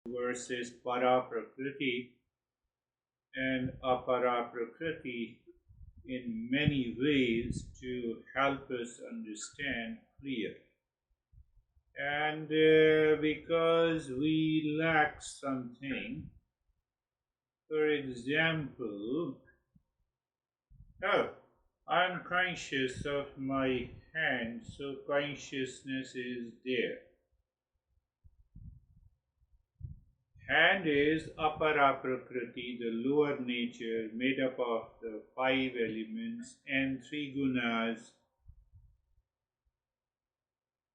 versus para prakriti, and apara prakriti in many ways to help us understand clearly. And because we lack something, for example, I'm conscious of my hand, so consciousness is there. Hand is apara prakriti, the lower nature made up of the 5 elements and 3 gunas.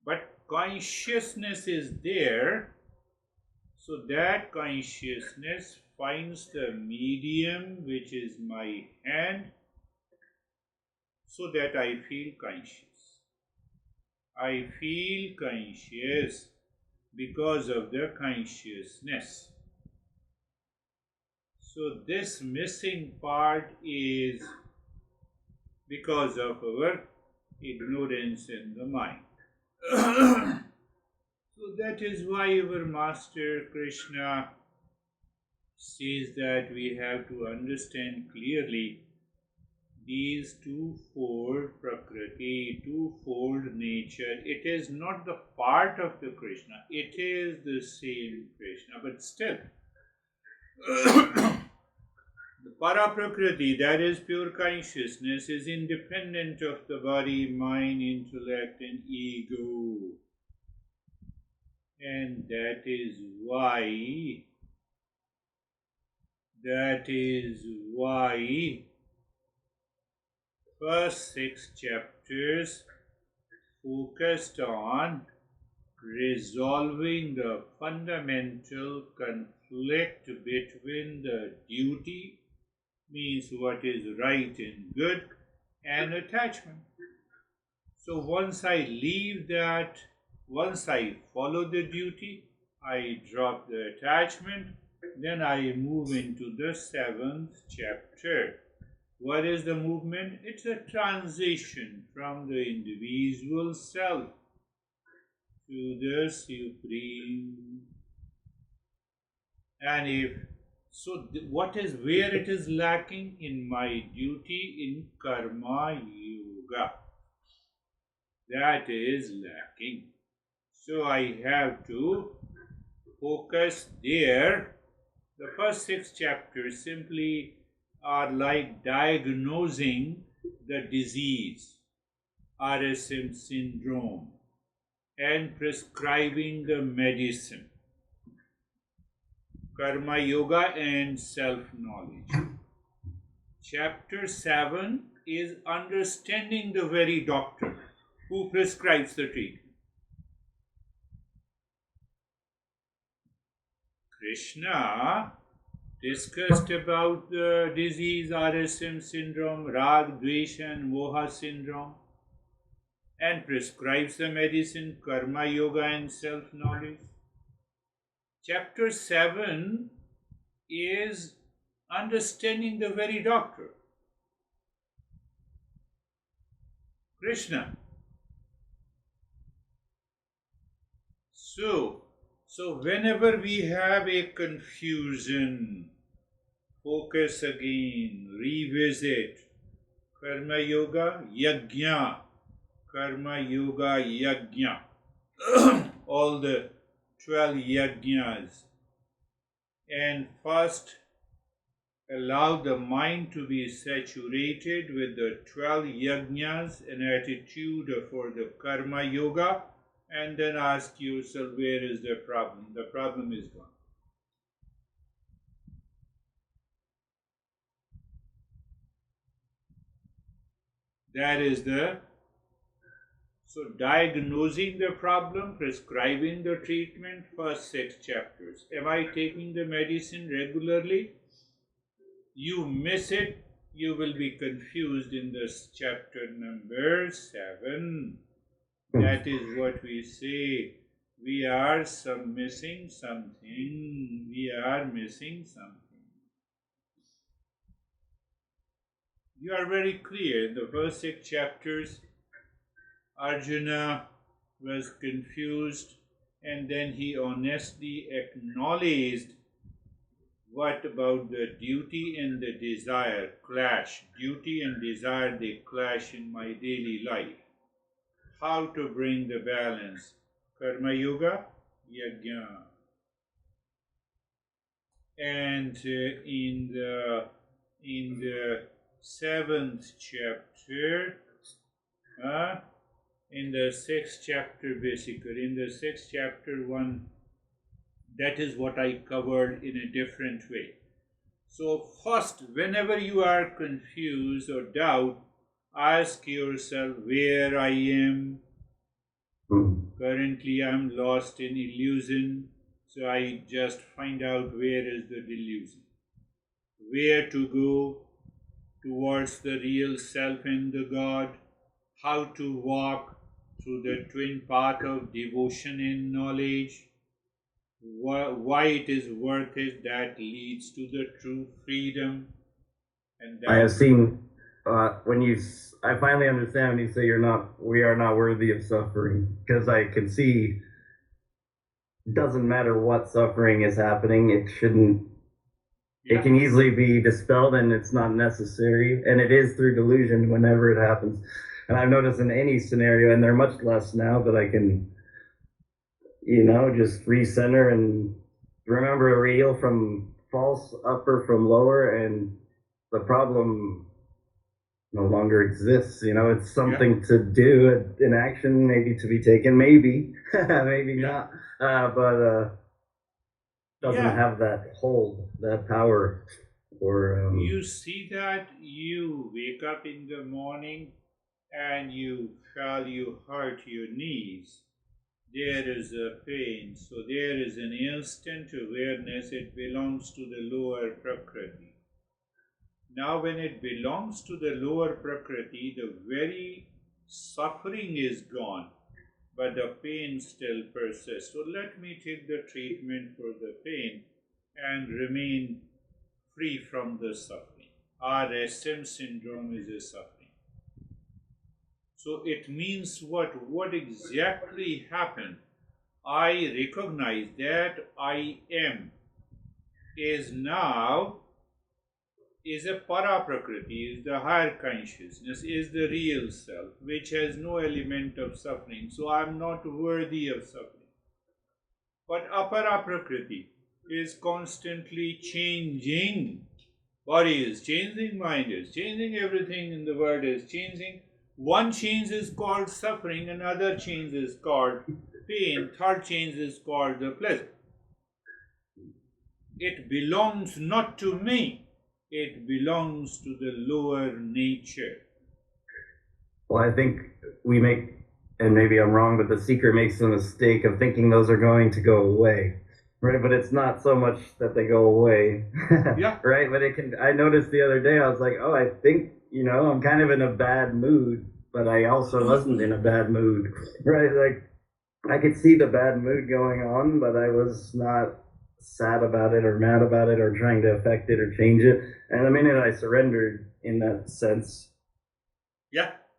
But consciousness is there, so that consciousness finds the medium, which is my hand, so that I feel conscious. I feel conscious because of the consciousness. So this missing part is because of our ignorance in the mind. So that is why our Master Krishna says that we have to understand clearly these twofold prakriti, twofold nature. It is not the part of the Krishna, it is the same Krishna, but still the para prakriti, that is pure consciousness, is independent of the body, mind, intellect and ego. And that is why first 6 chapters focused on resolving the fundamental conflict between the duty, means what is right and good, and attachment. So once I leave that, once I follow the duty, I drop the attachment, then I move into the 7th chapter. What is the movement? It's a transition from the individual self to the Supreme. And if so, what is where it is lacking? In my duty in karma yoga. That is lacking. So I have to focus there. The first 6 chapters simply are like diagnosing the disease, RSM syndrome, and prescribing the medicine, karma yoga and self-knowledge. Chapter 7 is understanding the very doctor who prescribes the treatment. Krishna discussed about the disease RSM syndrome, Rag, Dvesha and Moha syndrome, and prescribes the medicine, karma yoga and self-knowledge. Chapter 7 is understanding the very doctor, Krishna. So whenever we have a confusion, focus again, revisit karma yoga yajna, karma yoga yajna, all the 12 yajnas, and first allow the mind to be saturated with the 12 yajnas, an attitude for the karma yoga, and then ask yourself, where is the problem? The problem is gone. That is so diagnosing the problem, prescribing the treatment, first 6 chapters. Am I taking the medicine regularly? You miss it, you will be confused in this chapter number 7. That is what we say. We are missing something. We are missing something. You are very clear. In the first 6 chapters, Arjuna was confused and then he honestly acknowledged what about the duty and the desire clash. Duty and desire, they clash in my daily life. How to bring the balance? Karma Yoga, Yajna. And in the seventh chapter, in the sixth chapter, basically, in the sixth chapter, that is what I covered in a different way. So first, whenever you are confused or doubt, ask yourself where I am. Currently, I am lost in illusion, so I just find out where is the delusion. Where to go towards the real self and the God, how to walk through the twin path of devotion and knowledge, why it is worth it, that leads to the true freedom. And I have seen I finally understand when you say we are not worthy of suffering, because I can see it doesn't matter what suffering is happening, it shouldn't. It can easily be dispelled, and it's not necessary. And it is through delusion whenever it happens. And I've noticed in any scenario, and they're much less now, that I can, just recenter and remember a real from false, upper from lower, and the problem no longer exists. It's something to do, an action maybe to be taken, maybe, maybe not, but doesn't have that hold, that power. Or you see that you wake up in the morning and you feel you hurt your knees. There is a pain, so there is an instant awareness, it belongs to the lower Prakriti. Now when it belongs to the lower Prakriti, the very suffering is gone, but the pain still persists. So let me take the treatment for the pain and remain free from the suffering. RM syndrome is a suffering. So it means what? What exactly happened? I recognize that I am is a para prakriti, is the higher consciousness, is the real self, which has no element of suffering. So I am not worthy of suffering. But apara prakriti is constantly changing. Body is changing, mind is changing, everything in the world is changing. One change is called suffering, another change is called pain, third change is called the pleasure. It belongs not to me, it belongs to the lower nature. Well, I think we make, and maybe I'm wrong, but the seeker makes the mistake of thinking those are going to go away. Right, but it's not so much that they go away. Right, but I noticed the other day, I was like, oh, I think, I'm kind of in a bad mood, but I also wasn't in a bad mood. Right, like, I could see the bad mood going on, but I was not sad about it or mad about it or trying to affect it or change it. And the minute I surrendered in that sense,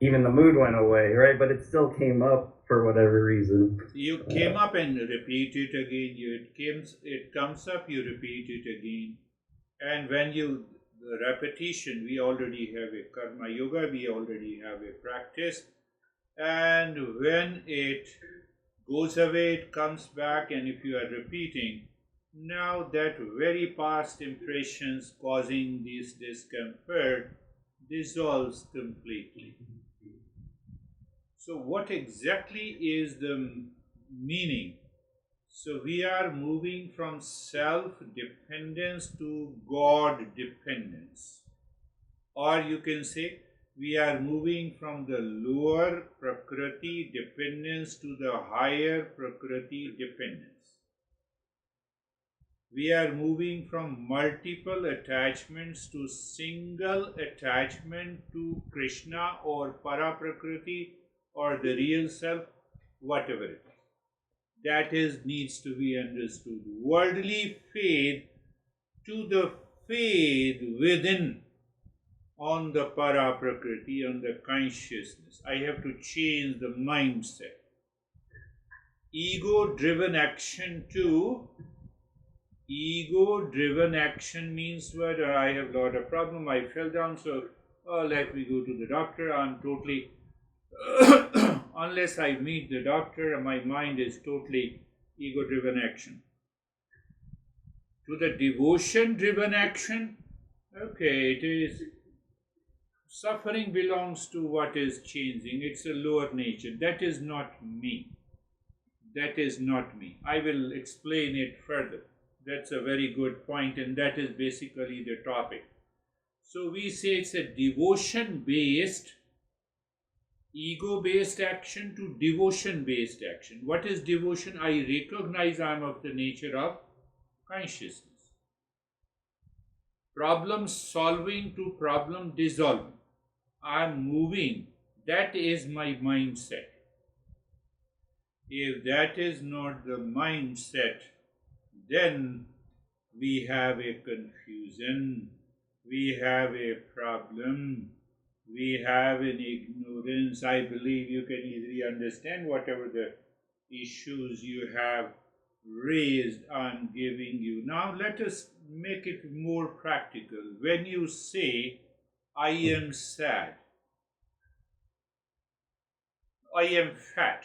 even the mood went away, right? But it still came up for whatever reason. You came up and repeat it again. It comes up, you repeat it again. And when the repetition, we already have a karma yoga, we already have a practice. And when it goes away, it comes back, and if you are repeating, now that very past impressions causing this discomfort dissolves completely. So what exactly is the meaning? So we are moving from self-dependence to God-dependence. Or you can say, we are moving from the lower Prakriti dependence to the higher Prakriti dependence. We are moving from multiple attachments to single attachment to Krishna or Para Prakriti or the real self, whatever it is. That needs to be understood. Worldly faith to the faith within on the Para Prakriti, on the consciousness. I have to change the mindset. ego-driven action to ego-driven action means what? I have got a problem, I fell down, so let me go to the doctor. I'm totally, unless I meet the doctor, my mind is totally ego-driven action. To the devotion-driven action, okay, it is suffering belongs to what is changing. It's a lower nature. That is not me. That is not me. I will explain it further. That's a very good point, and that is basically the topic. So we say it's a devotion-based, ego-based action to devotion-based action. What is devotion? I recognize I am of the nature of consciousness. Problem solving to problem dissolving. I am moving. That is my mindset. If that is not the mindset, then we have a confusion, we have a problem, we have an ignorance. I believe you can easily understand whatever the issues you have raised. I'm giving you. Now let us make it more practical. When you say, I am sad, I am fat,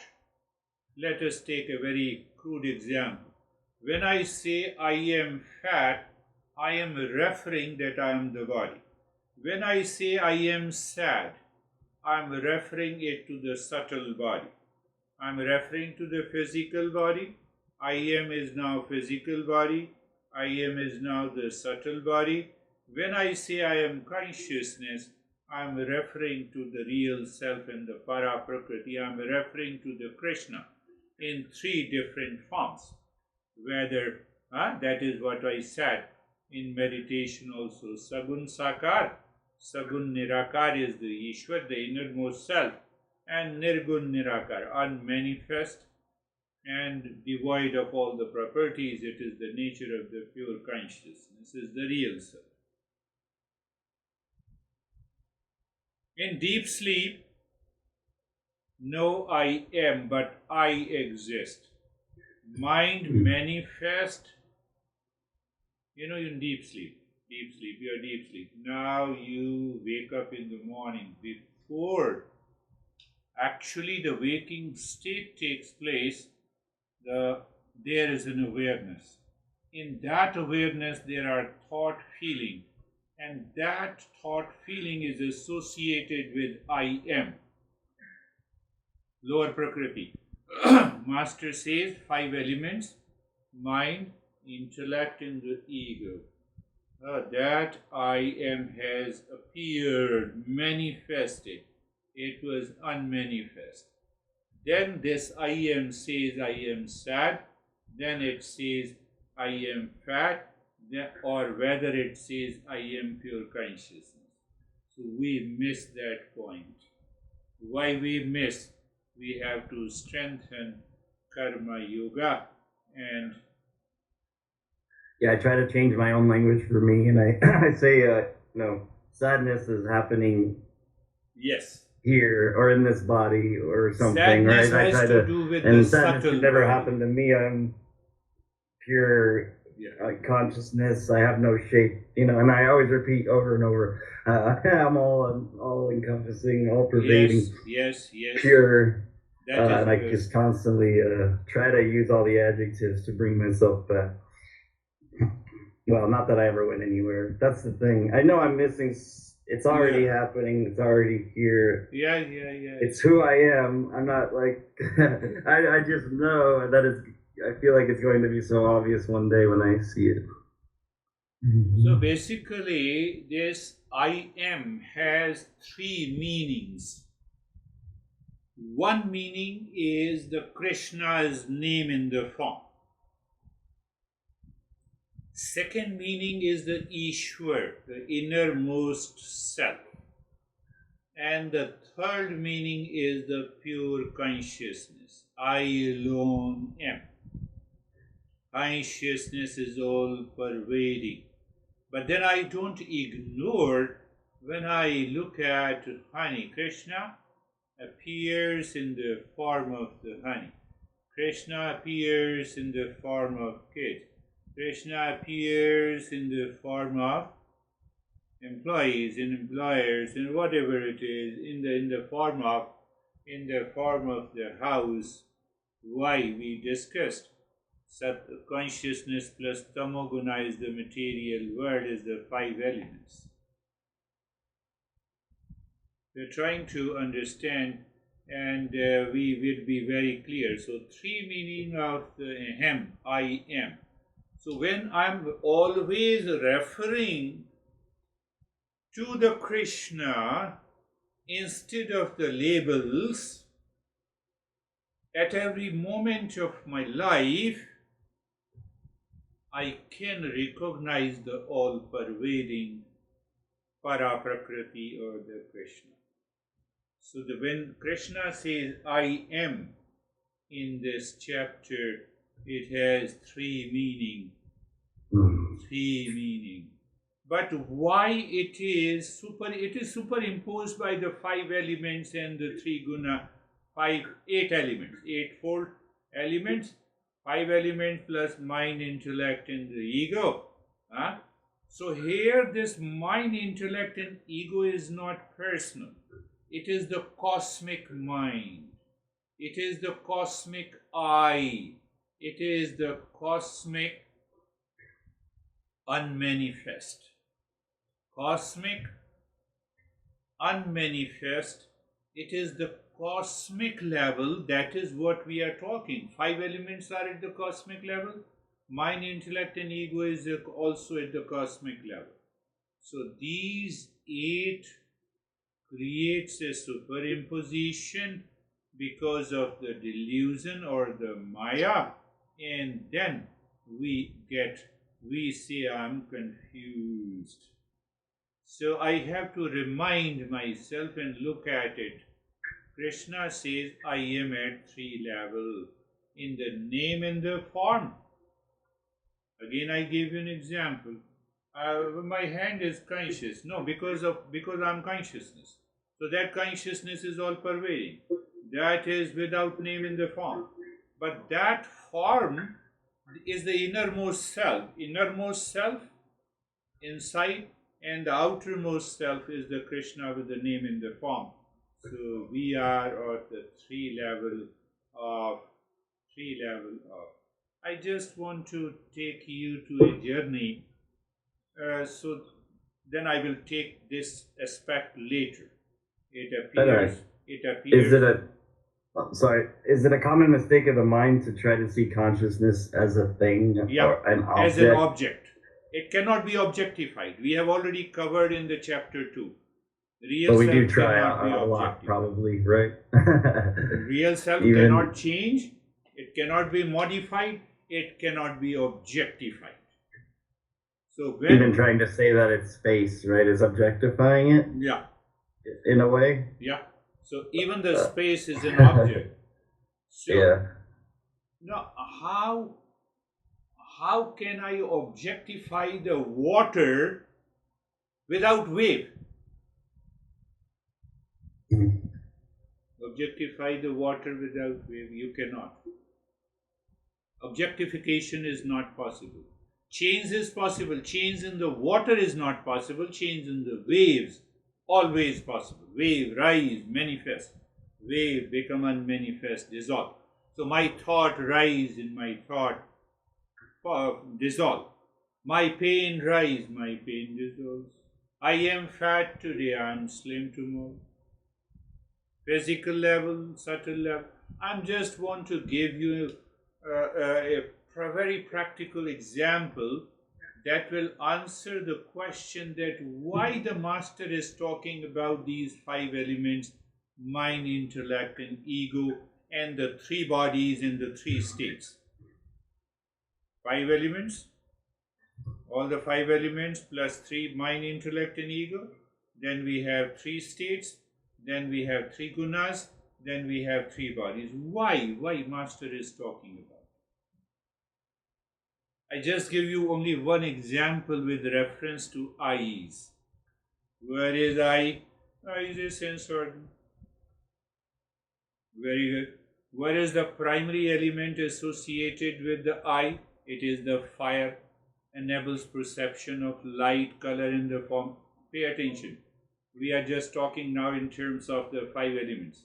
let us take a very crude example. When I say I am fat, I am referring that I am the body. When I say I am sad, I am referring it to the subtle body. I am referring to the physical body. I am is now physical body. I am is now the subtle body. When I say I am consciousness, I am referring to the real self and the para prakriti. I am referring to the Krishna in three different forms. Whether, that is what I said in meditation also. Sagun Sakar, Sagun Nirakar is the Ishwar, the innermost self, and Nirgun Nirakar, unmanifest and devoid of all the properties. It is the nature of the pure consciousness, is the real self. In deep sleep, no I am, but I exist. Mind manifest, in deep sleep, you are deep sleep. Now you wake up in the morning. Before actually the waking state takes place, there is an awareness. In that awareness there are thought, feeling, and that thought, feeling is associated with I am, lower prakriti. Master says 5 elements: mind, intellect, and the ego. That I am has appeared, manifested. It was unmanifest. Then this I am says I am sad. Then it says I am fat. Or whether it says I am pure consciousness. So we miss that point. Why we miss? We have to strengthen karma yoga. And I try to change my own language for me, and I say, sadness is happening. Yes. Here or in this body or something, sadness right? Has to do with and the sadness subtle could never body. happen to me. I'm pure consciousness. I have no shape, and I always repeat over and over. I'm all encompassing, all pervading. Yes. Pure. And I just constantly try to use all the adjectives to bring myself back. Well, not that I ever went anywhere. That's the thing. I know I'm missing. It's already happening. It's already here. Yeah. It's who I am. I'm not like I just know that it's. I feel like it's going to be so obvious one day when I see it. So basically, this I am has 3 meanings. One meaning is the Krishna's name in the form. Second meaning is the Ishwar, the innermost self. And the third meaning is the pure consciousness. I alone am. Consciousness is all pervading. But then I don't ignore when I look at honey. Krishna appears in the form of the honey. Krishna appears in the form of kid. Krishna appears in the form of employees and employers and whatever it is, in the form of the house. Why we discussed Sat consciousness plus tamoguna is the material world, is the five elements. We're trying to understand, and we will be very clear. So, three meaning of the ahem, I am. So, when I'm always referring to the Krishna instead of the labels, at every moment of my life, I can recognize the all-pervading Para-Prakriti or the Krishna. So when Krishna says, I am, in this chapter, it has three meaning. But why it is superimposed by the five elements and the three guna, eight elements, eightfold elements, five elements plus mind, intellect, and the ego. So here this mind, intellect, and ego is not personal. It is the cosmic mind. It is the cosmic I. It is the cosmic unmanifest. Cosmic unmanifest. It is the cosmic level. That is what we are talking. Five elements are at the cosmic level. Mind, intellect, and ego is also at the cosmic level. So these eight creates a superimposition because of the delusion or the maya, and then we say I'm confused. So I have to remind myself and look at it. Krishna says I am at three levels, in the name and the form. Again I gave you an example. My hand is conscious. No, because I'm consciousness. So that consciousness is all pervading. That is without name in the form. But that form is the innermost self. Innermost self inside, and the outermost self is the Krishna with the name in the form. So we are at the three level of. I just want to take you to a journey. So then I will take this aspect later. It appears. Is it a common mistake of the mind to try to see consciousness as a thing or an object? As an object. It cannot be objectified. We have already covered in the chapter 2. But we do try a lot, probably, right? Real self cannot change. It cannot be modified. It cannot be objectified. So even trying to say that it's space, right, is objectifying it? Yeah. In a way? Yeah. So even the space is an object. So now how can I objectify the water without wave? Objectify the water without wave, you cannot. Objectification is not possible. Change is possible. Change in the water is not possible. Change in the waves, always possible. Wave, rise, manifest. Wave, become unmanifest, dissolve. So my thought rise in my thought, dissolve. My pain rise, my pain dissolves. I am fat today, I am slim tomorrow. Physical level, subtle level. I just want to give you a very practical example that will answer the question that why the master is talking about these five elements, mind, intellect, and ego, and the three bodies in the three states. Five elements, all the five elements plus three, mind, intellect, and ego. Then we have three states. Then we have three gunas. Then we have three bodies. Why master is talking about? I just give you only one example with reference to eyes. Where is eye? Eye is a sense organ. Very good. What is the primary element associated with the eye? It is the fire, enables perception of light, color in the form. Pay attention. We are just talking now in terms of the 5 elements.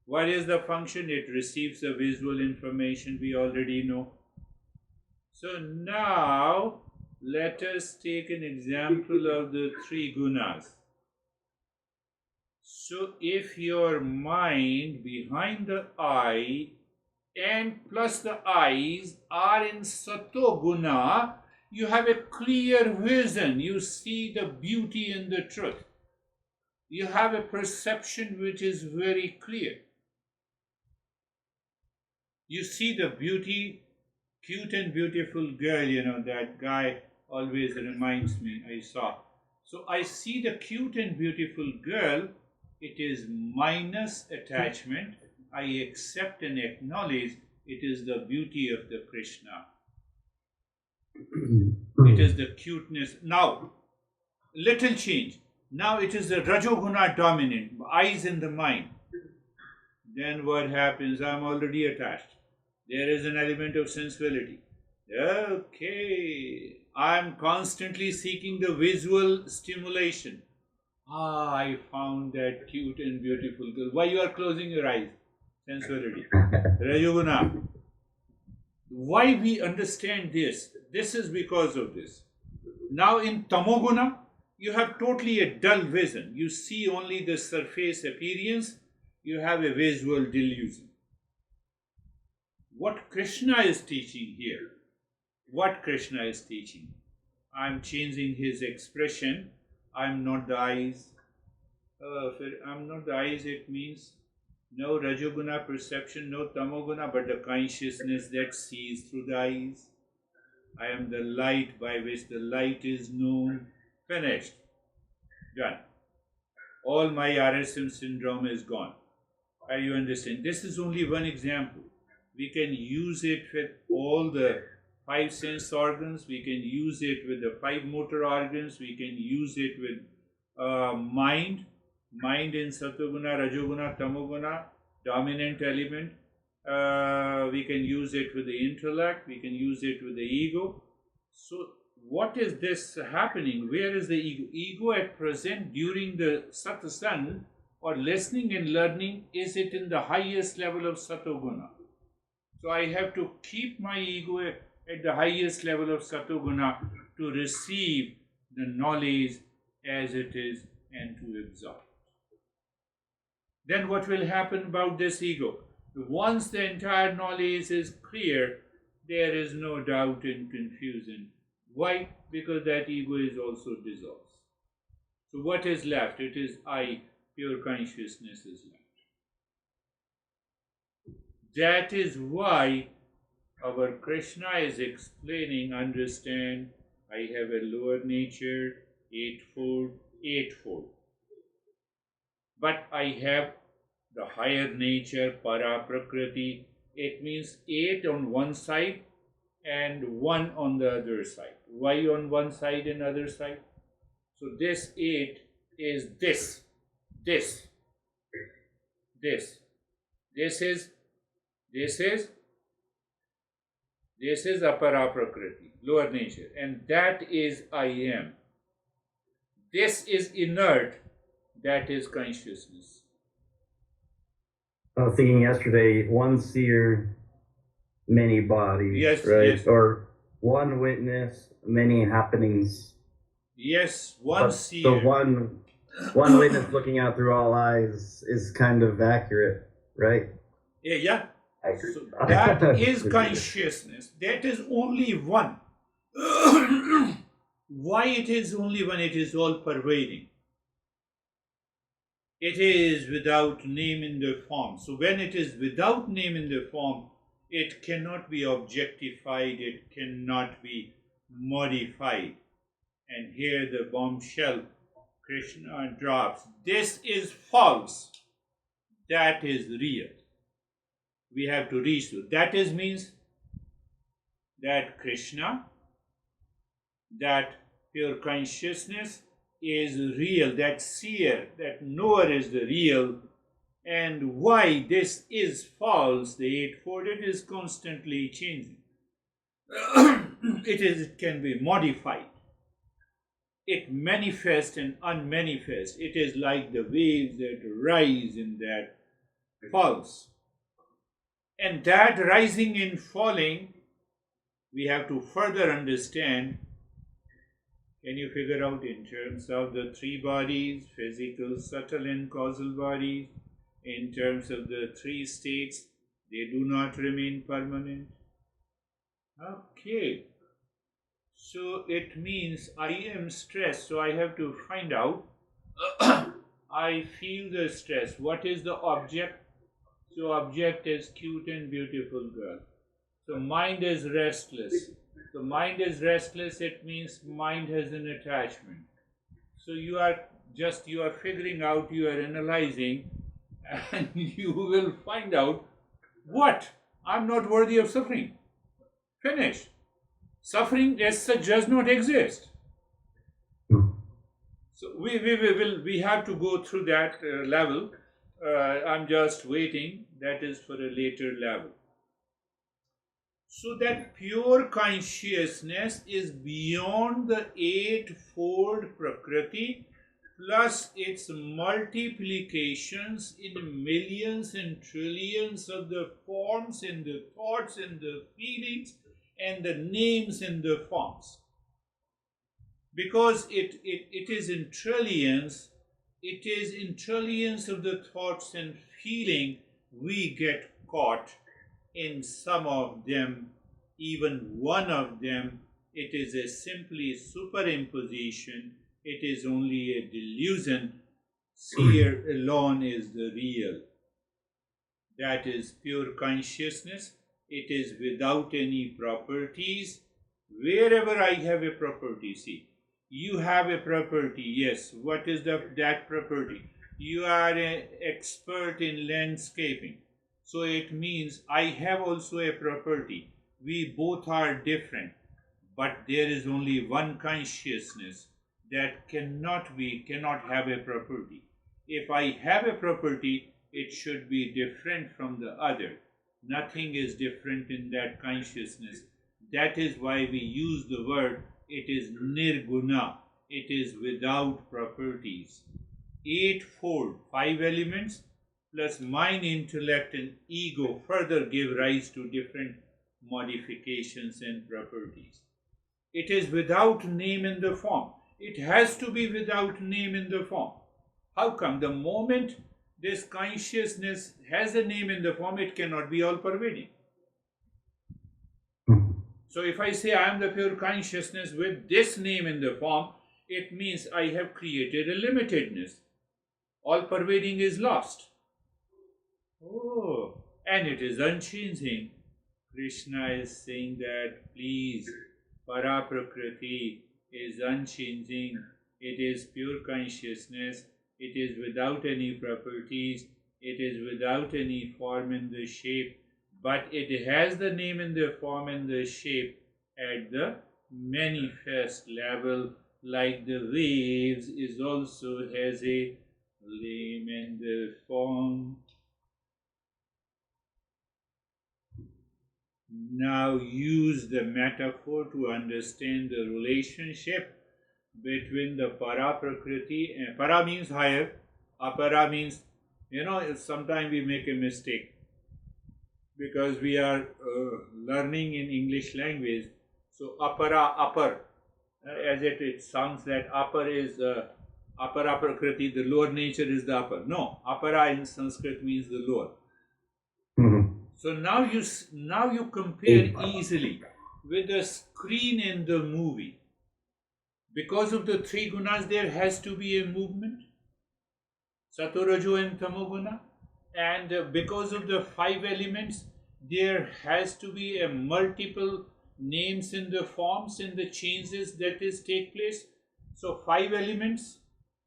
What is the function? It receives the visual information we already know. So now let us take an example of the 3 gunas. So if your mind behind the eye and plus the eyes are in sato guna, you have a clear vision. You see the beauty and the truth. You have a perception which is very clear. You see the beauty, cute and beautiful girl, that guy always reminds me, I saw. So I see the cute and beautiful girl, it is minus attachment. I accept and acknowledge it is the beauty of the Krishna. It is the cuteness. Now, little change. Now it is the Rajoguna dominant, eyes in the mind. Then what happens? I'm already attached. There is an element of sensibility. Okay, I'm constantly seeking the visual stimulation. I found that cute and beautiful girl. Why you are closing your eyes? Sensibility. Rajoguna. Why we understand this? This is because of this. Now in Tamoguna, you have totally a dull vision. You see only the surface appearance. You have a visual delusion. What Krishna is teaching here? What Krishna is teaching? I'm changing his expression. I'm not the eyes. If I'm not the eyes, it means no Rajoguna perception, no Tamoguna, but the consciousness that sees through the eyes. I am the light by which the light is known. Finished. Done. All my RSM syndrome is gone. Are you understand? This is only one example. We can use it with all the 5 sense organs. We can use it with the 5 motor organs. We can use it with mind. Mind in Satoguna, Rajoguna, Tamoguna, dominant element. We can use it with the intellect. We can use it with the ego. So what is this happening? Where is the ego? Ego at present during the satsang or listening and learning, is it in the highest level of Satoguna? So I have to keep my ego at the highest level of Satoguna to receive the knowledge as it is and to absorb. Then what will happen about this ego? Once the entire knowledge is clear, there is no doubt and confusion. Why? Because that ego is also dissolved. So what is left? It is I, pure consciousness is left. That is why our Krishna is explaining, understand, I have a lower nature, eightfold. But I have the higher nature, para prakriti. It means 8 on one side and 1 on the other side. Why on one side and other side? So this 8 is this. This is apara prakriti, lower nature, and that is I am. This is inert, that is consciousness. I was thinking yesterday, one seer, many bodies, yes, right? Yes. Or one witness, many happenings. Yes, one seer. So one witness looking out through all eyes is kind of accurate, right? Yeah. Accurate. So that is consciousness. That is only one. Why it is only one? It is all pervading. It is without name in the form. So when it is without name in the form, it cannot be objectified, it cannot be modified. And here the bombshell Krishna drops. This is false. That is real. We have to reach to. That is means that Krishna, that pure consciousness is real, that seer, that knower is the real, And why this is false, the eightfold, it is constantly changing. It can be modified. It manifests and unmanifests. It is like the waves that rise and that falls. And that rising and falling, we have to further understand. Can you figure out in terms of the three bodies, physical, subtle and causal bodies, in terms of the three states, they do not remain permanent? Okay. So it means I am stressed, so I have to find out. I feel the stress. What is the object? So object is cute and beautiful girl. So mind is restless. So mind is restless, it means mind has an attachment. So you are figuring out, you are analyzing, and you will find out, what? I'm not worthy of suffering. Finish. Suffering as such does not exist. So we have to go through that level. I'm just waiting. That is for a later level. So that pure consciousness is beyond the eightfold Prakriti plus its multiplications in millions and trillions of the forms and the thoughts and the feelings and the names and the forms. Because it is in trillions, it is in trillions of the thoughts and feeling we get caught in some of them, even one of them. It is a simply superimposition. It is only a delusion. Seer alone is the real. That is pure consciousness. It is without any properties. Wherever I have a property, see, you have a property, yes. What is that property? You are an expert in landscaping. So it means I have also a property. We both are different, but there is only one consciousness that cannot have a property. If I have a property, it should be different from the other. Nothing is different in that consciousness. That is why we use the word, it is nirguna. It is without properties. Eightfold, 5 elements, plus mind, intellect and ego further give rise to different modifications and properties. It is without name in the form. It has to be without name in the form. How come? The moment this consciousness has a name in the form, it cannot be all pervading. So if I say I am the pure consciousness with this name in the form, it means I have created a limitedness. All pervading is lost. Oh, and it is unchanging. Krishna is saying that, please, Para Prakriti is unchanging. It is pure consciousness. It is without any properties. It is without any form in the shape. But it has the name in the form and the shape at the manifest level, like the waves is also has a name and the form. Now use the metaphor to understand the relationship between the para prakriti, and para means higher, apara means, sometimes we make a mistake because we are learning in English language. So apara, upper, as it sounds that upper is apara prakriti, the lower nature is the upper. No, apara in Sanskrit means the lower. So now you compare easily with the screen in the movie. Because of the three gunas, there has to be a movement, sato, rajo and tamoguna. And because of the 5 elements, there has to be a multiple names in the forms and the changes that take place. So 5 elements,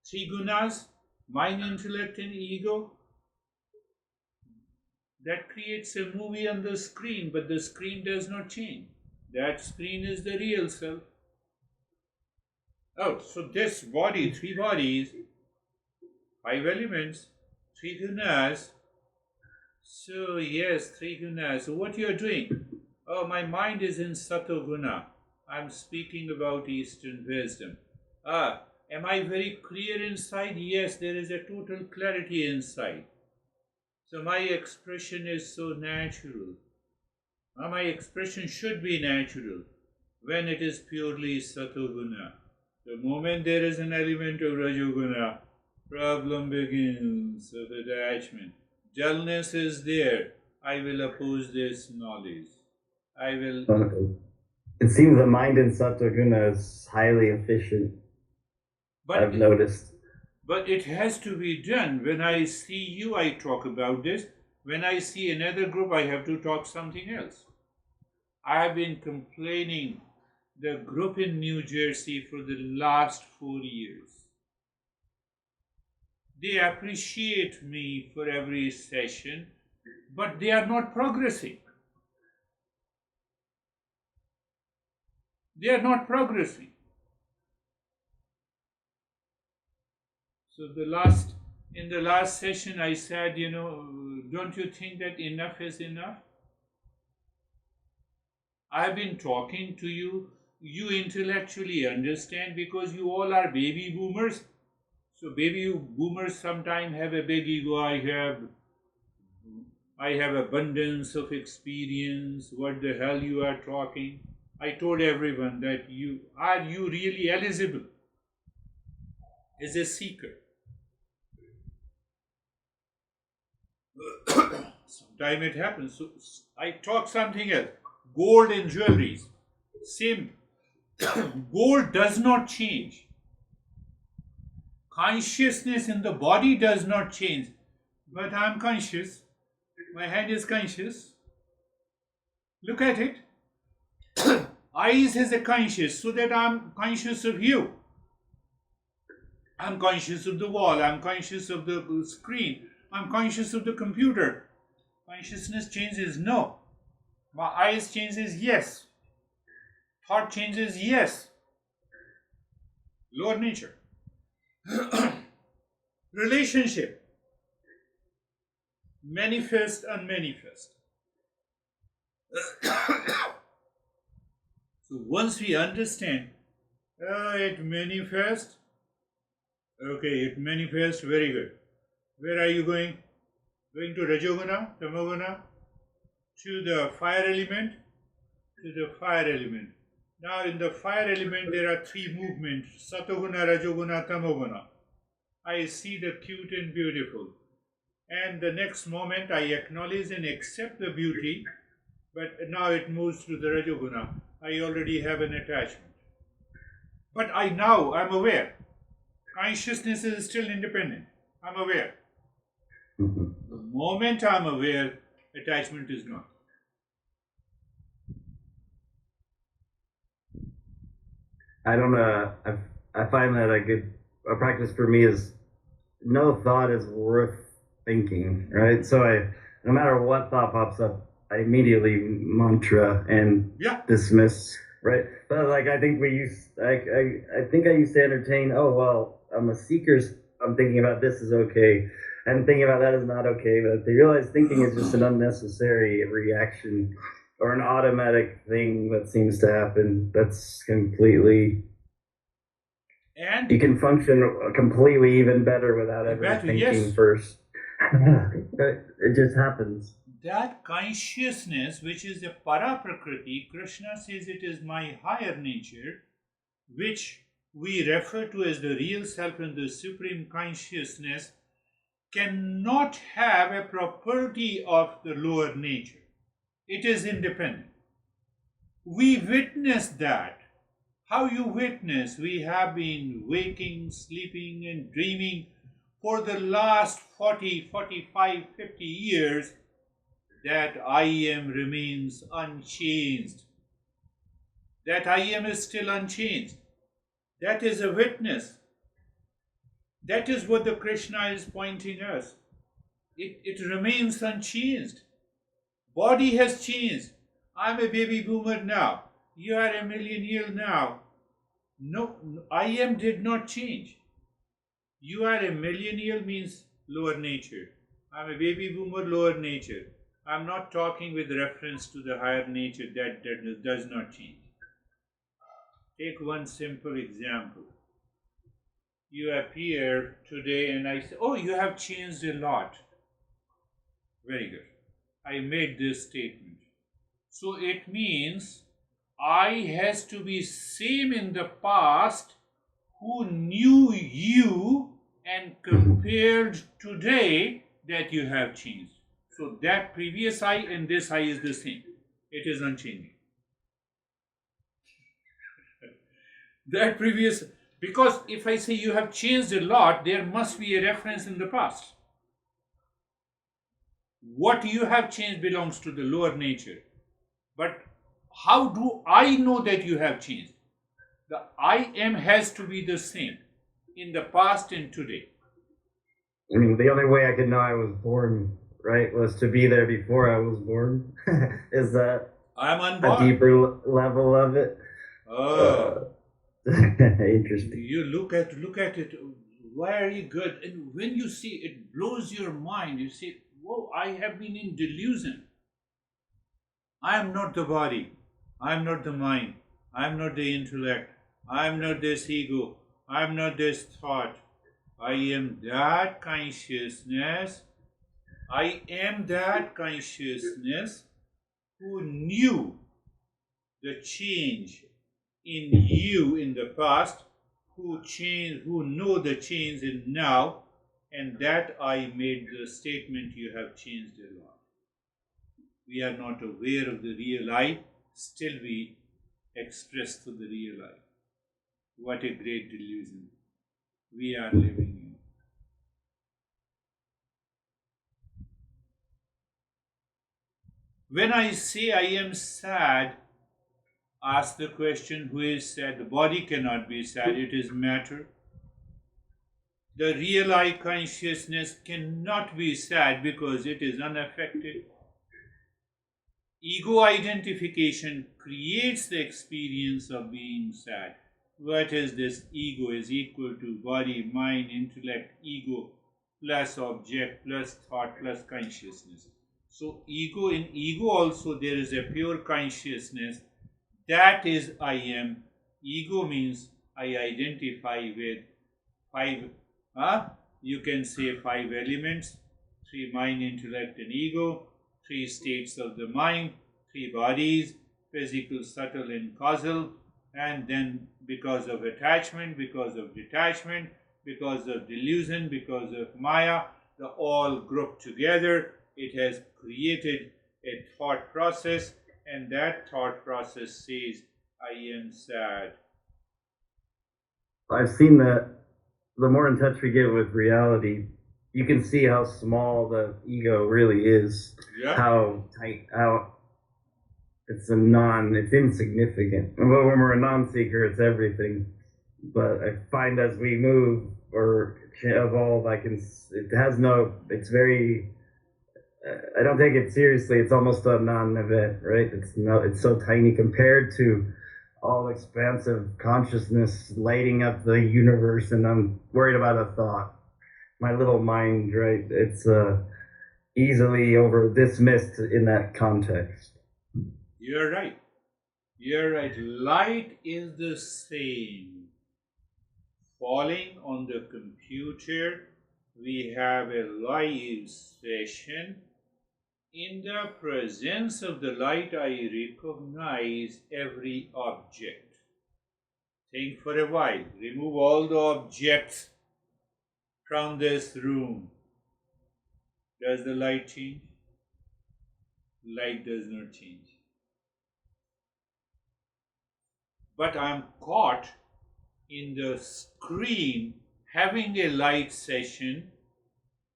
3 gunas, mind, intellect and ego. That creates a movie on the screen, but the screen does not change. That screen is the real self. Oh, so this body, 3 bodies, 5 elements, Three gunas. So yes, three gunas. So what you are doing? Oh, my mind is in Satoguna. I'm speaking about Eastern wisdom. Ah, am I very clear inside? Yes, there is a total clarity inside. So my expression is so natural. My expression should be natural when it is purely Satoguna. The moment there is an element of Rajoguna, problem begins of attachment. Dullness is there. I will oppose this knowledge. I will. It seems the mind in Sattva-guna is highly efficient. I've noticed. But it has to be done. When I see you, I talk about this. When I see another group, I have to talk something else. I have been complaining the group in New Jersey for the last 4 years. They appreciate me for every session, but they are not progressing. They are not progressing. So in the last session I said, don't you think that enough is enough? I have been talking to you, you intellectually understand because you all are baby boomers. So baby boomers sometimes have a big ego. I have abundance of experience. What the hell you are talking? I told everyone that you really eligible as a seeker? Sometimes it happens. So I talk something else. Gold and jewelries. Same. Gold does not change. Consciousness in the body does not change. But I'm conscious. My hand is conscious. Look at it. Eyes has a conscious, so that I'm conscious of you. I'm conscious of the wall. I'm conscious of the screen. I'm conscious of the computer. Consciousness changes? No. My eyes changes? Yes. Thought changes? Yes. Lower nature. Relationship. Manifest, unmanifest. So once we understand, it manifests. Okay, it manifests, very good. Where are you going? Going to Rajoguna, Tamoguna, to the fire element, to the fire element. Now in the fire element there are three movements, Satoguna, Rajoguna, Tamoguna. I see the cute and beautiful. And the next moment I acknowledge and accept the beauty, but now it moves to the Rajoguna. I already have an attachment. But I'm aware. Consciousness is still independent. I'm aware. The moment I'm aware, attachment is gone. I don't know. I find that a practice for me is no thought is worth thinking, right? So no matter what thought pops up, I immediately mantra and dismiss, right? But like I think I used to entertain. Oh well, I'm a seeker. I'm thinking about this is okay, and thinking about that is not okay. But they realize thinking is just an unnecessary reaction or an automatic thing that seems to happen. That's completely. And you can function completely even better without ever thinking first. It just happens. That consciousness, which is the para-prakriti, Krishna says it is my higher nature, which we refer to as the real self and the supreme consciousness, cannot have a property of the lower nature. It is independent. We witness that. How you witness? We have been waking, sleeping and dreaming for the last 40, 45, 50 years that I am remains unchanged. That I am is still unchanged. That is a witness. That is what the Krishna is pointing us. It remains unchanged. Body has changed. I'm a baby boomer now. You are a millennial now. No, I am did not change. You are a millennial means lower nature. I'm a baby boomer, lower nature. I'm not talking with reference to the higher nature that does not change. Take one simple example. You appear today and I say, oh, you have changed a lot. Very good. I made this statement. So it means I has to be same in the past who knew you and compared today that you have changed. So that previous I and this I is the same. It is unchanging. That previous, because if I say you have changed a lot, there must be a reference in the past. What you have changed belongs to the lower nature. But how do I know that you have changed? The I am has to be the same in the past and today. I mean, the only way I could know I was born, right, was to be there before I was born. Is that I'm unborn. a deeper level of it? Oh, Interesting. you look at it. Why are you good? And when you see it, blows your mind. You say, "Whoa! I have been in delusion. I am not the body. I am not the mind. I am not the intellect. I am not this ego. I am not this thought. I am that consciousness. I am that consciousness who knew the change in you in the past, who know the change in now, and that I made the statement you have changed a lot. We are not aware of the real I, still we express to the real I. What a great delusion we are living in. When I say I am sad, ask the question, who is sad? The body cannot be sad, it is matter. The real I consciousness cannot be sad because it is unaffected. Ego identification creates the experience of being sad. What is this? Ego is equal to body, mind, intellect, ego, plus object, plus thought, plus consciousness. So in ego also there is a pure consciousness. That is I am. Ego means I identify with five, you can say five elements, three: mind, intellect, and ego, three states of the mind, three bodies, physical, subtle, and causal, and then because of attachment, because of detachment, because of delusion, because of Maya, the all grouped together, it has created a thought process, and that thought process says, I am sad. I've seen that the more in touch we get with reality, you can see how small the ego really is. Yeah. How tight, how it's insignificant. Well, when we're a non-seeker, it's everything. But I find as we move or evolve, it's very, I don't take it seriously. It's almost a non-event, right? It's so tiny compared to all expansive consciousness lighting up the universe, and I'm worried about a thought. My little mind, right? It's easily dismissed in that context. You're right. You're right. Light is the same. Falling on the computer, we have a live session. In the presence of the light, I recognize every object. Think for a while. Remove all the objects from this room. Does the light change? Light does not change. But I am caught in the screen having a live session,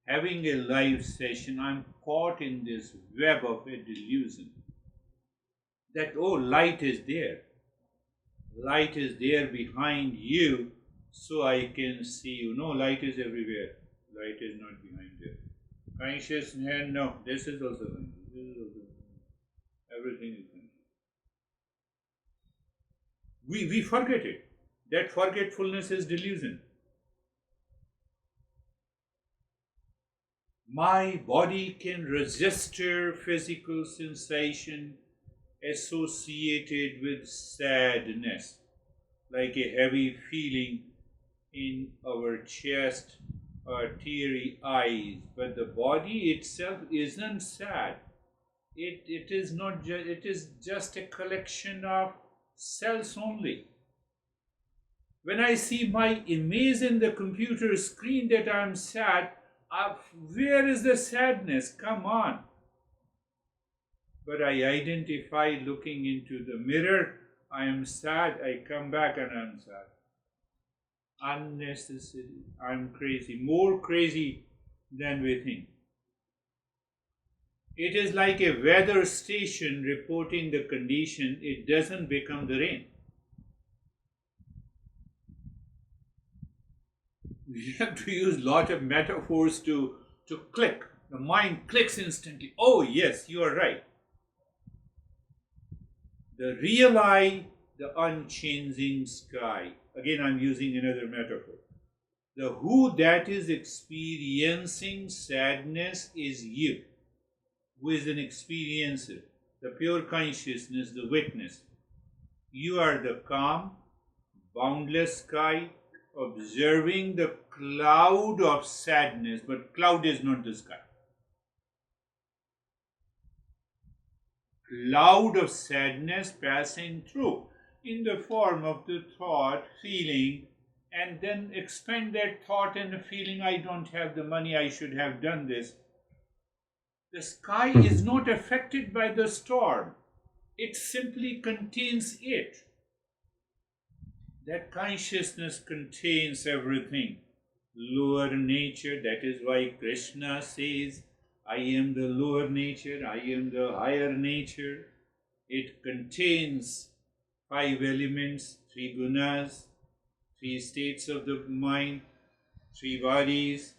I'm caught in this web of a delusion that, oh, light is there. Light is there behind you, so I can see you. No, light is everywhere. Light is not behind you. Consciousness, no, this is also conscious. This is also conscious. Everything is conscious. We forget it. That forgetfulness is delusion. My body can register physical sensation associated with sadness, like a heavy feeling in our chest or teary eyes. But the body itself isn't sad. It is not. It is just a collection of cells only. When I see my image in the computer screen that I'm sad, where is the sadness? Come on. But I identify looking into the mirror, I am sad, I come back and I'm sad. Unnecessary. I'm crazy. More crazy than we think. It is like a weather station reporting the condition, it doesn't become the rain. We have to use a lot of metaphors to click. The mind clicks instantly. Oh, yes, you are right. The real I, the unchanging sky. Again, I'm using another metaphor. The who that is experiencing sadness is you, who is an experiencer, the pure consciousness, the witness. You are the calm, boundless sky, observing the cloud of sadness, but cloud is not the sky. Cloud of sadness passing through in the form of the thought, feeling, and then expand that thought and the feeling, I don't have the money, I should have done this. The sky is not affected by the storm. It simply contains it. That consciousness contains everything. Lower nature, that is why Krishna says, I am the lower nature, I am the higher nature. It contains 5 elements, 3 gunas, 3 states of the mind, 3 bodies,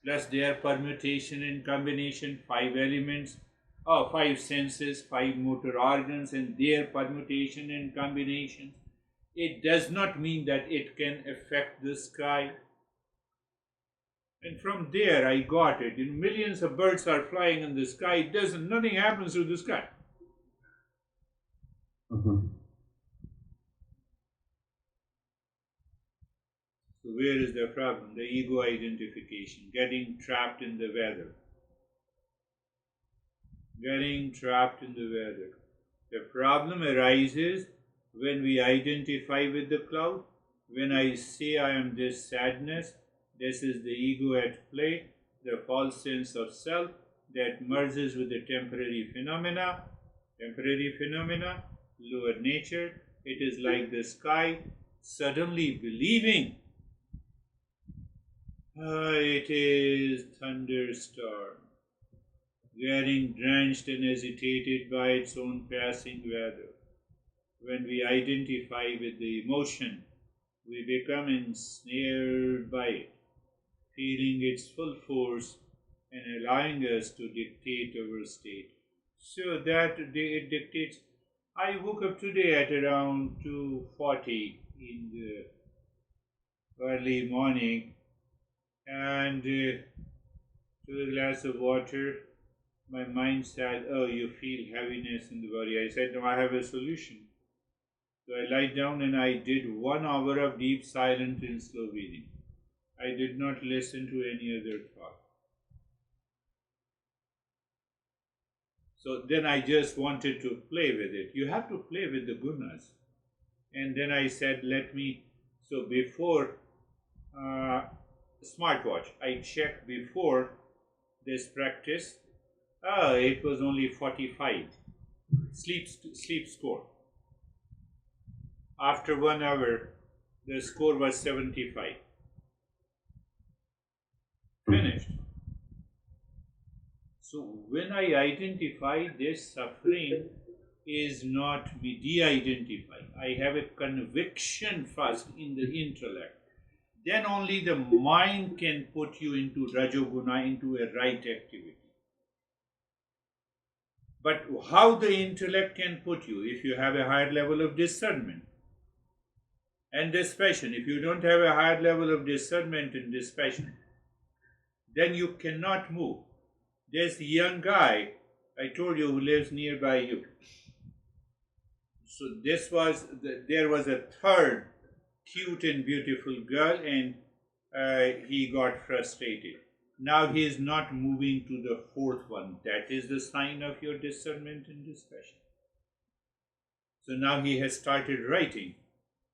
plus their permutation and combination, 5 elements, 5 senses, 5 motor organs and their permutation and combination. It does not mean that it can affect the sky. And from there I got it. Millions of birds are flying in the sky. Nothing happens to the sky. Mm-hmm. So where is the problem? The ego identification, getting trapped in the weather. Getting trapped in the weather. The problem arises when we identify with the cloud. When I say I am this sadness, this is the ego at play, the false sense of self that merges with the temporary phenomena, lower nature. It is like the sky suddenly believing it is thunderstorm, getting drenched and agitated by its own passing weather. When we identify with the emotion, we become ensnared by it, feeling its full force and allowing us to dictate our state. So that it dictates. I woke up today at around 2:40 in the early morning and took a glass of water. My mind said, oh, you feel heaviness in the body. I said, no, I have a solution. So I lied down and I did 1 hour of deep silent and slow breathing. I did not listen to any other thought. So then I just wanted to play with it. You have to play with the gunas. And then I said, so before smartwatch, I checked before this practice. It was only 45. Sleep score. After 1 hour, the score was 75. Finished. So when I identify this suffering is not me, de-identify. I have a conviction first in the intellect. Then only the mind can put you into Rajoguna, into a right activity. But how the intellect can put you if you have a higher level of discernment and dispassion? If you don't have a higher level of discernment and dispassion, then you cannot move. There's the young guy I told you who lives nearby you. So there was a third cute and beautiful girl, and he got frustrated. Now he is not moving to the fourth one. That is the sign of your discernment and discussion. So now he has started writing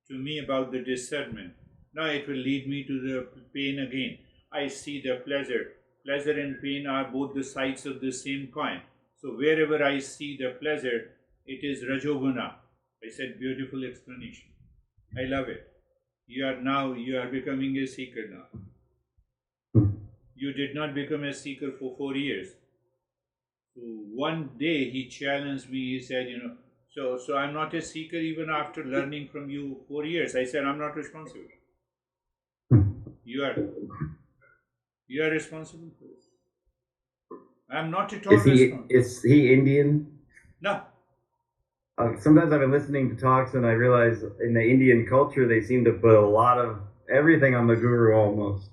to me about the discernment. Now it will lead me to the pain again. I see the pleasure. Pleasure and pain are both the sides of the same coin. So wherever I see the pleasure, it is Rajoguna. I said, beautiful explanation. I love it. You are becoming a seeker now. You did not become a seeker for 4 years. So one day he challenged me, he said, so I'm not a seeker even after learning from you 4 years. I said, I'm not responsible. You are responsible for it. I'm not at all responsible. Is he Indian? No. Sometimes I've been listening to talks and I realize in the Indian culture they seem to put a lot of everything on the guru almost.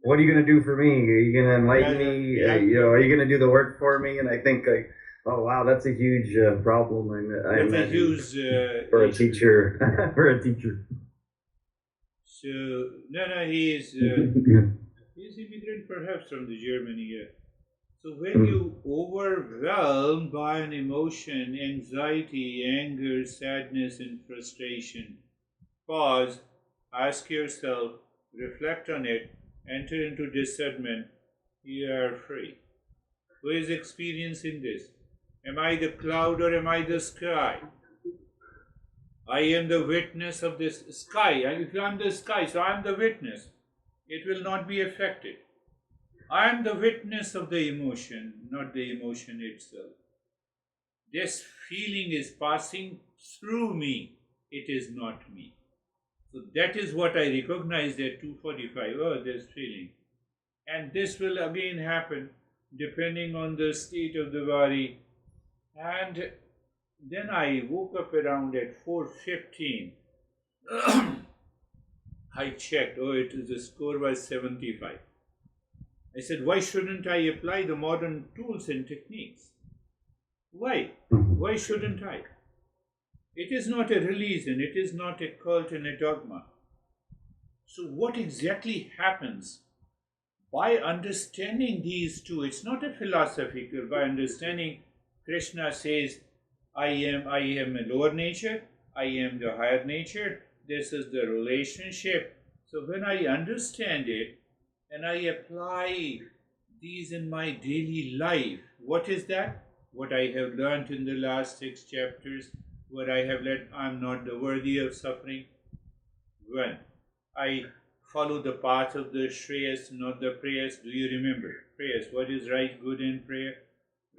What are you going to do for me? Are you going to enlighten me? Are you going to do the work for me? And I think oh wow, that's a huge problem. That's a huge for a teacher. For a teacher. So no, he's immigrant perhaps from the Germany. Yeah. So when you overwhelmed by an emotion, anxiety, anger, sadness, and frustration, pause, ask yourself, reflect on it, enter into discernment. You are free. Who is experiencing this? Am I the cloud or am I the sky? I am the witness of this sky. If I am the sky, so I am the witness. It will not be affected. I am the witness of the emotion, not the emotion itself. This feeling is passing through me. It is not me. So that is what I recognized at 2:45. Oh, this feeling. And this will again happen depending on the state of the body. And then I woke up around at 4:15. I checked. The score was 75. I said, why shouldn't I apply the modern tools and techniques? Why? Why shouldn't I? It is not a religion, it is not a cult and a dogma. So what exactly happens by understanding these two? It's not a philosophical, by understanding Krishna says, I am a lower nature, I am the higher nature, this is the relationship. So when I understand it, and I apply these in my daily life. What is that? What I have learned in the last 6 chapters, what I have learned, I'm not worthy of suffering. When I follow the path of the Shreyas, not the prayers. Do you remember? Prayers. What is right, good, and prayer?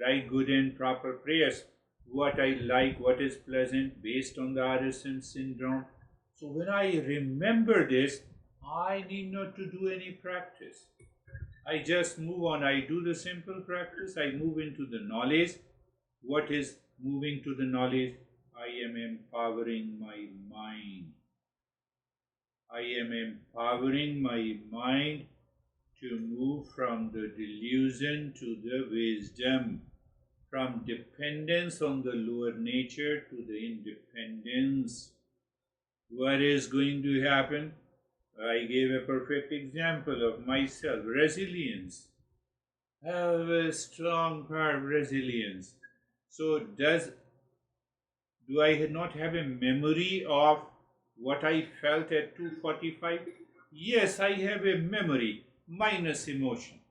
Right, good, and proper prayers. What I like, what is pleasant, based on the RSM syndrome. So when I remember this, I need not to do any practice. I just move on. I do the simple practice. I move into the knowledge. What is moving to the knowledge? I am empowering my mind. I am empowering my mind to move from the delusion to the wisdom, from dependence on the lower nature to the independence. What is going to happen? I gave a perfect example of myself. Resilience. I have a strong power of resilience. So do I not have a memory of what I felt at 2:45? Yes, I have a memory minus emotion.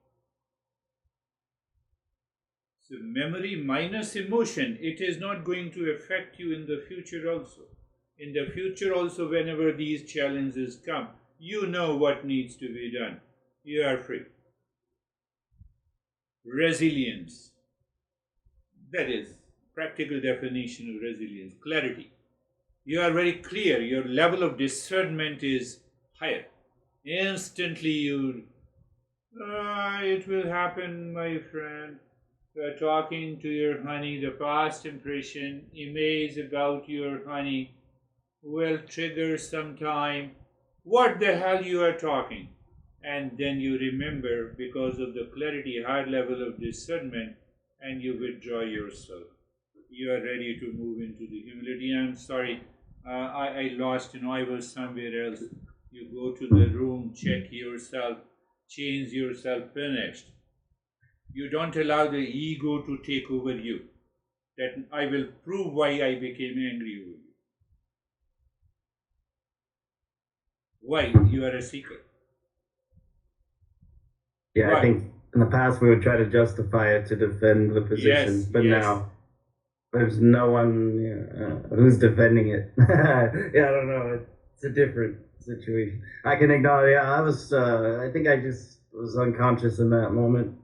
So memory minus emotion, it is not going to affect you in the future also. In the future also, whenever these challenges come, you know what needs to be done. You are free. Resilience. That is practical definition of resilience. Clarity. You are very clear. Your level of discernment is higher. Instantly it will happen, my friend. You are talking to your honey. The past impression, image about your honey will trigger some time. What the hell you are talking? and then you remember because of the clarity, higher level of discernment, and you withdraw yourself. You are ready to move into the humility. I'm sorry, I lost, I was somewhere else. You go to the room, check yourself, change yourself, finished. You don't allow the ego to take over you. That I will prove why I became angry over you. Why? You are a seeker. Yeah, Why? I think in the past we would try to justify it to defend the position, Yes, but yes. now there's no one who's defending it. Yeah, I don't know. It's a different situation. I can acknowledge. Yeah, I was. I think I just was unconscious in that moment.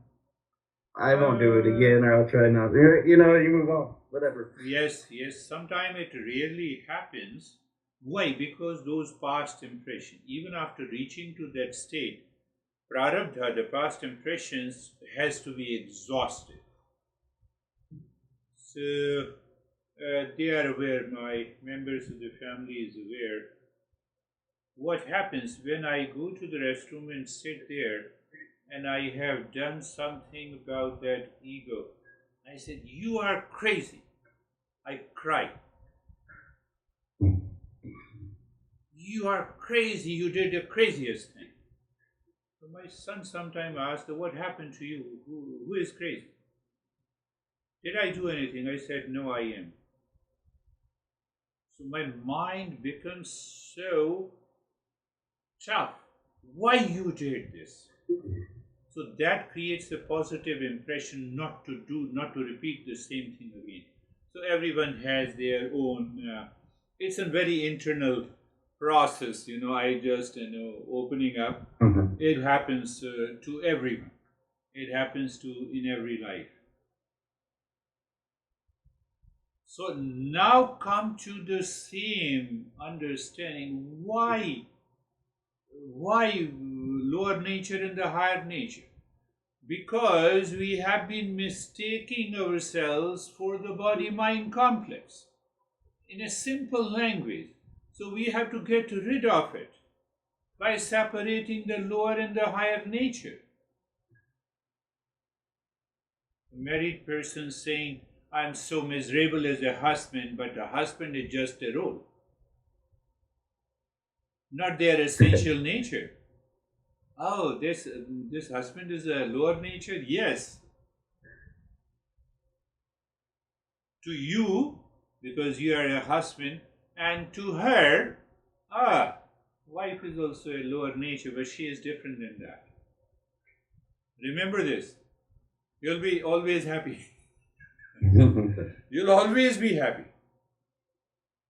I won't do it again, or I'll try not. You move on. Whatever. Yes, yes. Sometimes it really happens. Why? Because those past impressions, even after reaching to that state, prarabdha, the past impressions, has to be exhausted. So they are aware, my members of the family is aware. What happens when I go to the restroom and sit there and I have done something about that ego? I said, "You are crazy." I cry. "You are crazy, you did the craziest thing." So my son sometimes asked, "What happened to you? Who is crazy?" Did I do anything? I said, "No, I am." So my mind becomes so tough. Why you did this? So that creates a positive impression not to repeat the same thing again. So everyone has their own, it's a very internal process, I just, opening up. Mhm. It happens to everyone. It happens to in every life. So now come to the same understanding why lower nature and the higher nature. Because we have been mistaking ourselves for the body mind complex in a simple language. So we have to get rid of it by separating the lower and the higher nature. A married person saying, "I'm so miserable as a husband," but a husband is just a role, not their essential nature. Oh, this husband is a lower nature? Yes. To you, because you are a husband, and to her, wife is also a lower nature, but she is different than that. Remember this. You'll be always happy. You'll always be happy.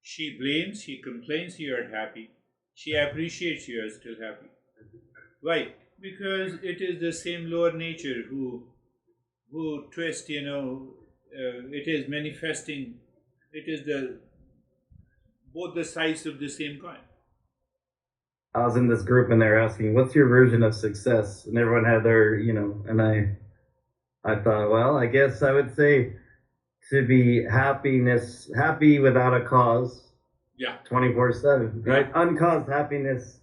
She blames, she complains, you are happy. She appreciates, you are still happy. Why? Because it is the same lower nature who twist, it is manifesting, it is the both the sides of the same coin. I was in this group and they were asking, "What's your version of success?" And everyone had their, and I thought, well, I guess I would say to be happy without a cause, Yeah. 24/7, right? Yeah. Uncaused happiness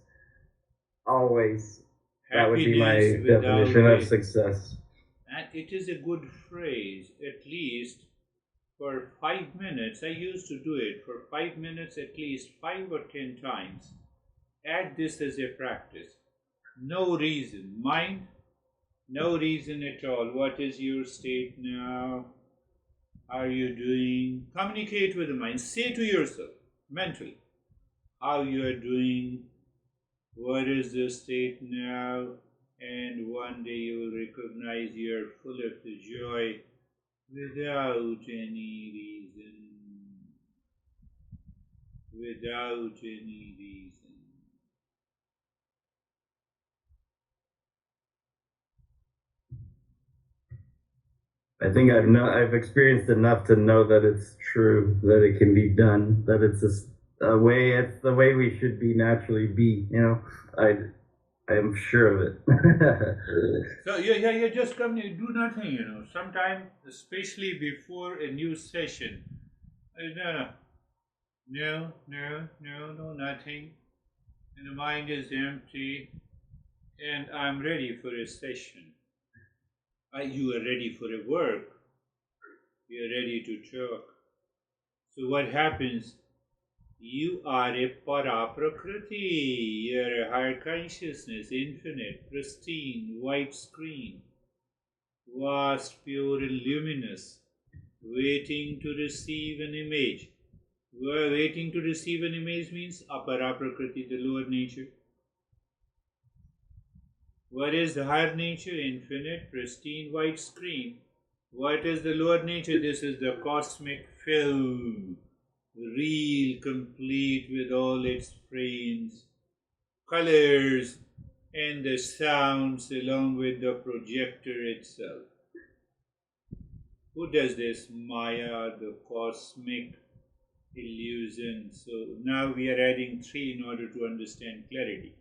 always. That would be my Happiness definition without of success. and it is a good phrase, at least for 5 minutes. I used to do it for 5 minutes, at least 5 or 10 times. Add this as a practice. No reason. Mind, no reason at all. What is your state now? How are you doing? Communicate with the mind. Say to yourself mentally how you are doing, what is the state now, and one day you will recognize you are full of the joy without any reason. Without any reason. I think I've experienced enough to know that it's true, that it can be done, that it's it's the way we should be naturally be. I am sure of it. So you just come, you do nothing, Sometimes, especially before a new session, no, nothing. And the mind is empty. and I'm ready for a session. You are ready for a work. You are ready to talk. So what happens? You are a para prakriti. You are a higher consciousness, infinite, pristine, white screen, vast, pure, and luminous, waiting to receive an image. Waiting to receive an image means apara prakriti, the lower nature. What is the higher nature? Infinite, pristine, white screen. What is the lower nature? This is the cosmic film, real, complete with all its frames, colors, and the sounds along with the projector itself. Who does this? Maya, the cosmic illusion. So now we are adding 3 in order to understand clarity.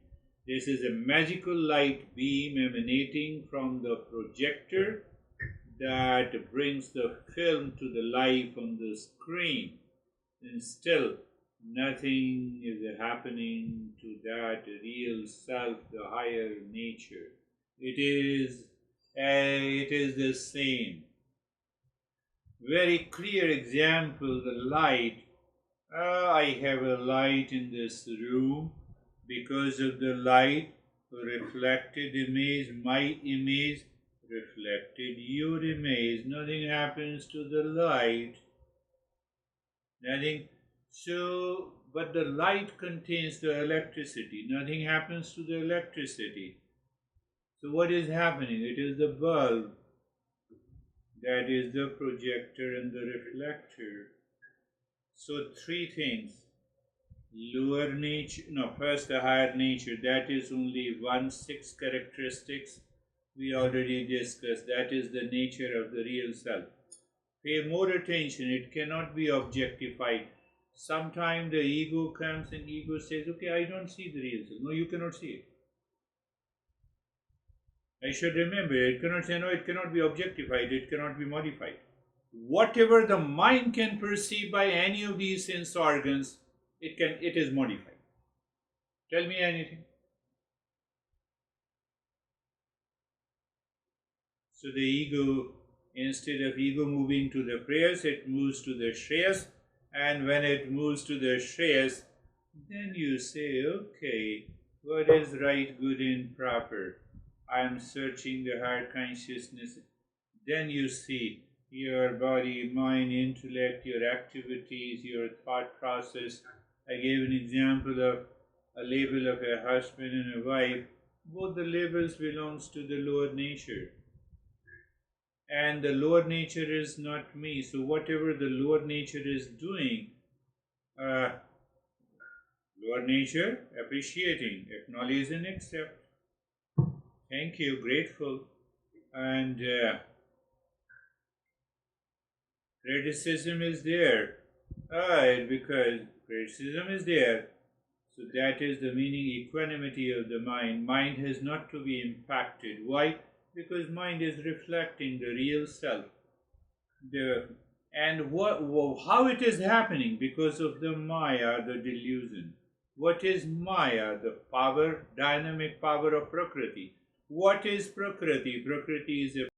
This is a magical light beam emanating from the projector that brings the film to the life on the screen. And still, nothing is happening to that real self, the higher nature. It is the same. Very clear example, the light. I have a light in this room. Because of the light, reflected image, my image, reflected your image. Nothing happens to the light. Nothing. So, but the light contains the electricity. Nothing happens to the electricity. So, what is happening? It is the bulb that is the projector and the reflector. So, 3 things. Lower nature, no, first the higher nature, that is only 1/6 characteristics we already discussed. That is the nature of the real self. Pay more attention, it cannot be objectified. Sometimes the ego comes and ego says, okay, I don't see the real self. No, you cannot see it. I should remember, it cannot say, no, it cannot be objectified, it cannot be modified. Whatever the mind can perceive by any of these sense organs, it is modified. Tell me anything. So the ego, instead of ego moving to the prayers, it moves to the shreyas, and when it moves to the shreyas, then you say, okay, what is right, good, and proper? I am searching the higher consciousness. Then you see your body, mind, intellect, your activities, your thought process. I gave an example of a label of a husband and a wife. Both the labels belongs to the lower nature. And the lower nature is not me. So whatever the lower nature is doing, lower nature appreciating, acknowledge and accept. Thank you, grateful. And criticism is there. Because criticism is there. So that is the meaning equanimity of the mind. Mind has not to be impacted. Why? Because mind is reflecting the real self. How it is happening? Because of the Maya, the delusion. What is Maya? The power, dynamic power of Prakriti. What is Prakriti? Prakriti is a